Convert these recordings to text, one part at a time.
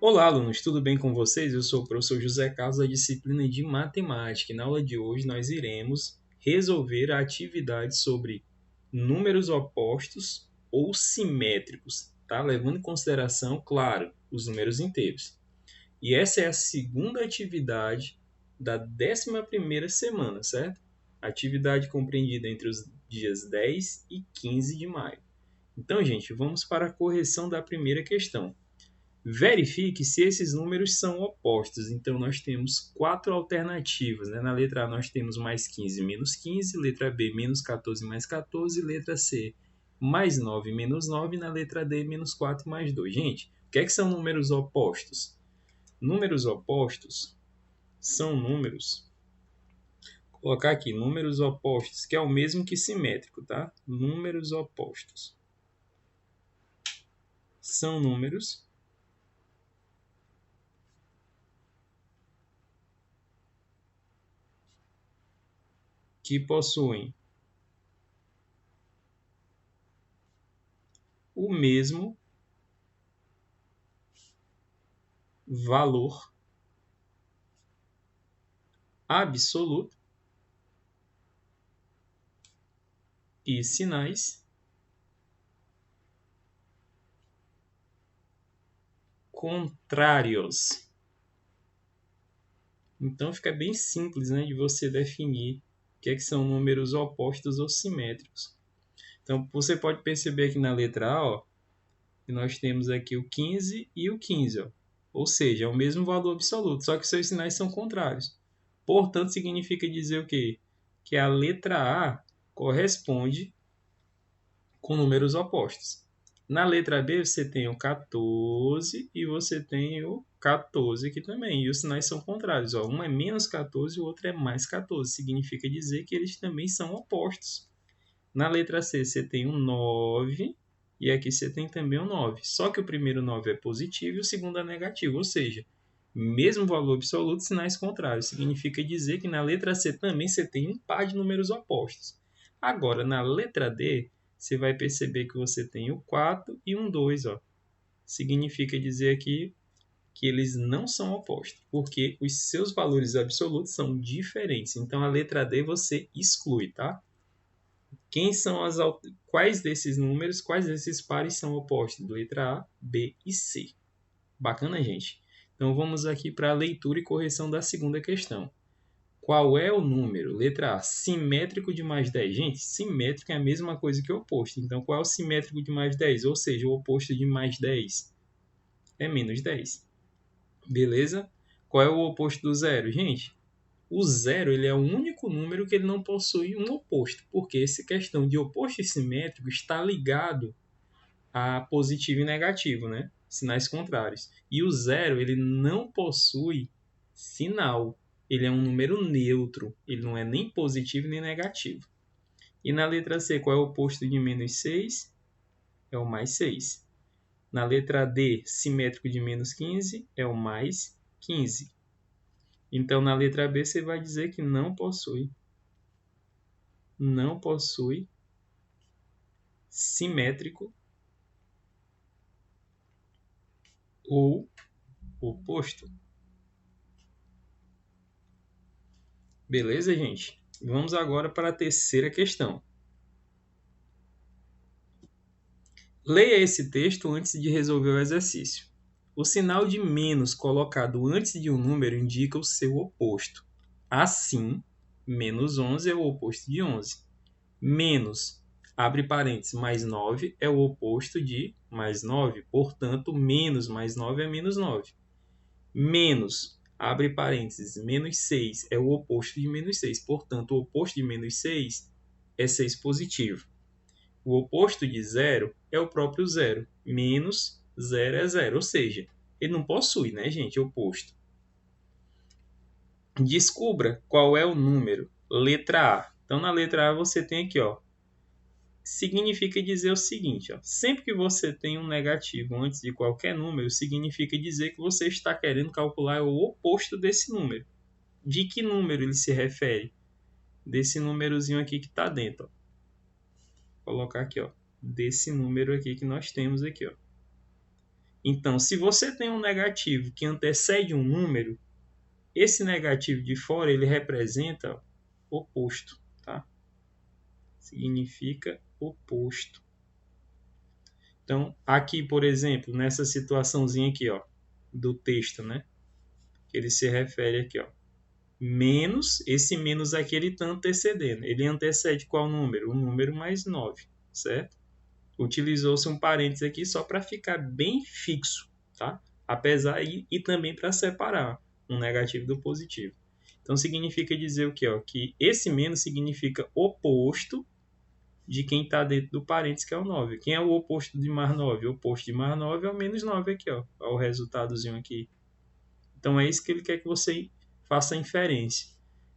Olá, alunos, tudo bem com vocês? Eu sou o professor José Carlos da disciplina de Matemática e na aula de hoje nós iremos resolver a atividade sobre números opostos ou simétricos, tá? Levando em consideração, claro, os números inteiros. E essa é a segunda atividade da 11ª semana, certo? Atividade compreendida entre os dias 10 e 15 de maio. Então, gente, vamos para a correção da primeira questão. Verifique se esses números são opostos. Então, nós temos quatro alternativas, né? Na letra A, nós temos mais 15 menos 15. Letra B, menos 14 mais 14. Letra C, mais 9 menos 9. Na letra D, menos 4 mais 2. Gente, o que são números opostos? Números opostos são números... Vou colocar aqui, números opostos, que é o mesmo que simétrico, tá? Números opostos são números que possuem o mesmo valor absoluto e sinais contrários. Então fica bem simples, né, de você definir o que são números opostos ou simétricos. Então você pode perceber aqui na letra A, ó, que nós temos aqui o 15 e o 15, ó. Ou seja, é o mesmo valor absoluto, só que seus sinais são contrários. Portanto, significa dizer o quê? Que a letra A corresponde com números opostos. Na letra B, você tem o 14 e você tem o 14 aqui também. E os sinais são contrários. Ó. Um é menos 14 e o outro é mais 14. Significa dizer que eles também são opostos. Na letra C, você tem um 9 e aqui você tem também um 9. Só que o primeiro 9 é positivo e o segundo é negativo. Ou seja, mesmo valor absoluto, sinais contrários. Significa dizer que na letra C também você tem um par de números opostos. Agora, na letra D, você vai perceber que você tem o 4 e um 2. Ó. Significa dizer aqui que eles não são opostos, porque os seus valores absolutos são diferentes. Então, a letra D você exclui, tá? Quais desses números, quais desses pares são opostos? Letra A, B e C. Bacana, gente? Então, vamos aqui para a leitura e correção da segunda questão. Qual é o número? Letra A, simétrico de mais 10. Gente, simétrico é a mesma coisa que oposto. Então, qual é o simétrico de mais 10? Ou seja, o oposto de mais 10 é menos 10. Beleza? Qual é o oposto do zero? Gente, o zero ele é o único número que ele não possui um oposto. Porque essa questão de oposto e simétrico está ligado a positivo e negativo, né? Sinais contrários. E o zero ele não possui sinal. Ele é um número neutro. Ele não é nem positivo nem negativo. E na letra C, qual é o oposto de menos 6? É o mais 6. Na letra D, simétrico de menos 15 é o mais 15. Então, na letra B, você vai dizer que não possui simétrico ou oposto. Beleza, gente? Vamos agora para a terceira questão. Leia esse texto antes de resolver o exercício. O sinal de menos colocado antes de um número indica o seu oposto. Assim, menos 11 é o oposto de 11. Menos, abre parênteses, mais 9 é o oposto de mais 9. Portanto, menos mais 9 é menos 9. Menos, abre parênteses, menos 6 é o oposto de menos 6. Portanto, o oposto de menos 6 é 6 positivo. O oposto de zero é o próprio zero. Menos zero é zero. Ou seja, ele não possui, né, gente, oposto. Descubra qual é o número. Letra A. Então, na letra A, você tem aqui, ó. Significa dizer o seguinte, ó. Sempre que você tem um negativo antes de qualquer número, significa dizer que você está querendo calcular o oposto desse número. De que número ele se refere? Desse númerozinho aqui que está dentro, ó. Vou colocar aqui, ó. Desse número aqui que nós temos aqui, ó. Então, se você tem um negativo que antecede um número, esse negativo de fora ele representa oposto, tá? Significa oposto. Então, aqui, por exemplo, nessa situaçãozinha aqui, ó, do texto, né? Que ele se refere aqui, ó. Menos, esse menos aqui ele está antecedendo. Ele antecede qual número? O número mais 9, certo? Utilizou-se um parênteses aqui só para ficar bem fixo, tá? Apesar e também para separar um negativo do positivo. Então significa dizer o quê? Ó? Que esse menos significa oposto de quem está dentro do parênteses, que é o 9. Quem é o oposto de mais 9? O oposto de mais 9 é o menos 9 aqui, ó. Olha o resultadozinho aqui. Então é isso que ele quer que você faça a inferência.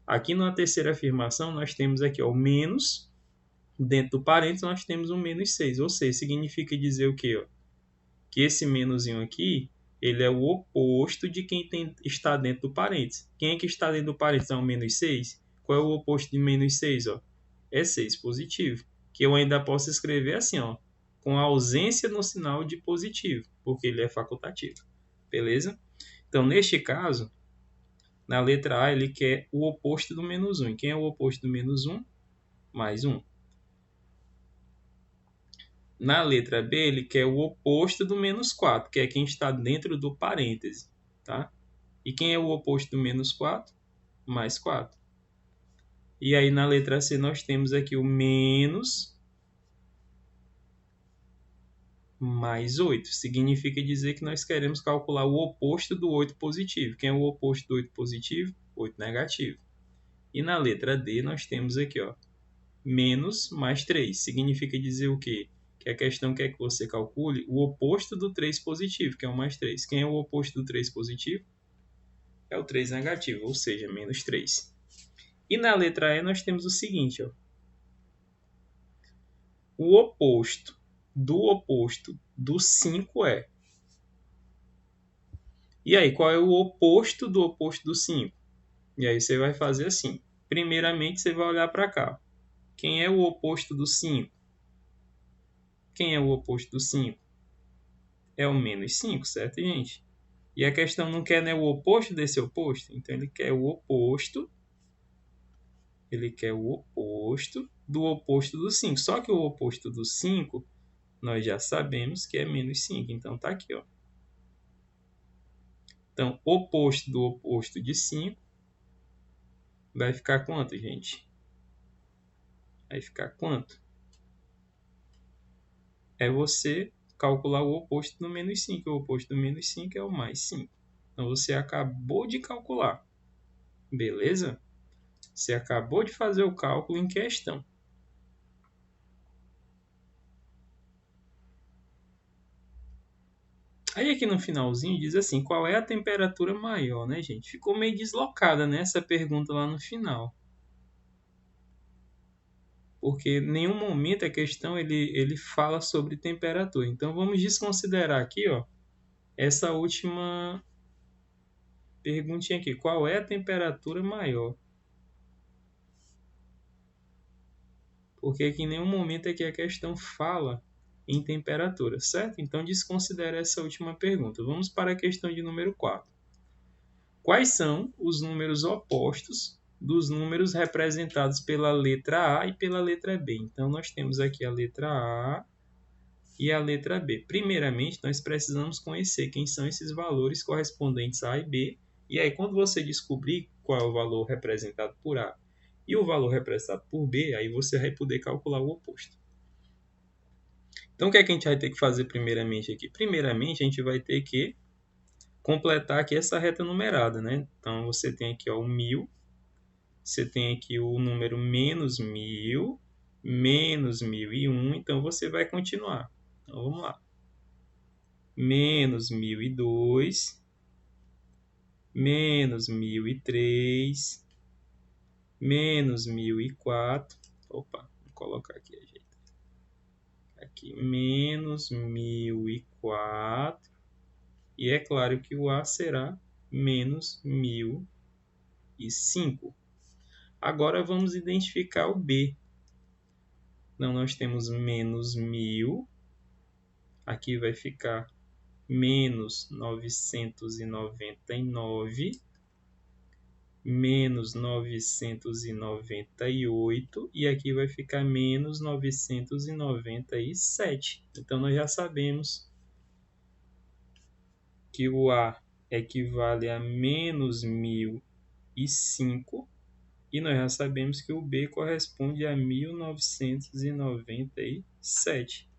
Aqui na terceira afirmação, nós temos aqui ó, o menos, dentro do parênteses nós temos o menos 6, ou seja, significa dizer o quê? Ó? Que esse menoszinho aqui, ele é o oposto de quem está dentro do parênteses. Quem é que está dentro do parênteses? É o menos 6? Qual é o oposto de menos 6? Ó? É 6 positivo. Que eu ainda posso escrever assim, ó, com a ausência no sinal de positivo, porque ele é facultativo. Beleza? Então, neste caso, na letra A, ele quer o oposto do menos 1. E quem é o oposto do menos 1? Mais 1. Na letra B, ele quer o oposto do menos 4, que é quem está dentro do parêntese. Tá? E quem é o oposto do menos 4? Mais 4. E aí, na letra C, nós temos aqui o menos mais 8. Significa dizer que nós queremos calcular o oposto do 8 positivo. Quem é o oposto do 8 positivo? 8 negativo. E na letra D, nós temos aqui, ó, menos mais 3. Significa dizer o quê? Que a questão quer que você calcule o oposto do 3 positivo, que é o mais 3. Quem é o oposto do 3 positivo? É o 3 negativo, ou seja, menos 3. E na letra E nós temos o seguinte, ó. O oposto do 5 é. E aí, qual é o oposto do 5? E aí você vai fazer assim. Primeiramente, você vai olhar para cá. Quem é o oposto do 5? Quem é o oposto do 5? É o menos 5, certo, gente? E a questão não quer, né, o oposto desse oposto. Então, ele quer o oposto. Ele quer o oposto do 5. Só que o oposto do 5, nós já sabemos que é menos 5. Então, tá aqui, ó. Então, oposto do oposto de 5 vai ficar quanto, gente? Vai ficar quanto? É você calcular o oposto do menos 5. O oposto do menos 5 é o mais 5. Então, você acabou de calcular. Beleza? Você acabou de fazer o cálculo em questão. Aí aqui no finalzinho diz assim, qual é a temperatura maior, né, gente? Ficou meio deslocada, né, essa pergunta lá no final. Porque em nenhum momento a questão ele fala sobre temperatura. Então vamos desconsiderar aqui, ó, essa última perguntinha aqui. Qual é a temperatura maior? Porque aqui em nenhum momento aqui a questão fala em temperatura, certo? Então desconsidera essa última pergunta. Vamos para a questão de número 4. Quais são os números opostos dos números representados pela letra A e pela letra B? Então, nós temos aqui a letra A e a letra B. Primeiramente, nós precisamos conhecer quem são esses valores correspondentes a A e B. E aí, quando você descobrir qual é o valor representado por A e o valor representado por B, aí você vai poder calcular o oposto. Então, o que é que a gente vai ter que fazer primeiramente aqui? Primeiramente, a gente vai ter que completar aqui essa reta numerada, né? Então, você tem aqui ó, o 1000, você tem aqui o número menos 1000, menos 1001, então você vai continuar. Então, vamos lá. Menos 1002, menos 1003, menos 1004. Opa, vou colocar aqui a gente. Aqui, menos 1004. E é claro que o A será menos 1005. Agora vamos identificar o B. Então, nós temos menos 1000. Aqui vai ficar menos 999, menos 998, e aqui vai ficar menos 997. Então, nós já sabemos que o A equivale a menos 1.005, e nós já sabemos que o B corresponde a 1997.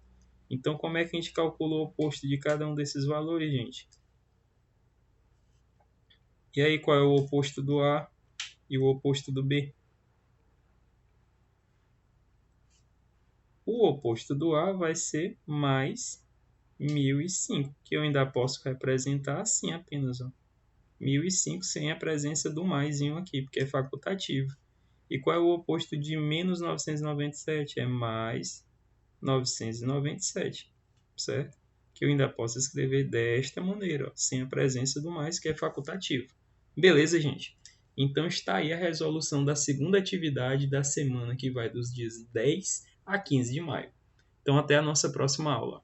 Então, como é que a gente calcula o oposto de cada um desses valores, gente? E aí, qual é o oposto do A e o oposto do B? O oposto do A vai ser mais 1.005, que eu ainda posso representar assim apenas, ó. 1.005 sem a presença do maisinho aqui, porque é facultativo. E qual é o oposto de menos 997? É mais 997, certo? Que eu ainda posso escrever desta maneira, ó, sem a presença do mais, que é facultativo. Beleza, gente? Então está aí a resolução da segunda atividade da semana, que vai dos dias 10 a 15 de maio. Então até a nossa próxima aula.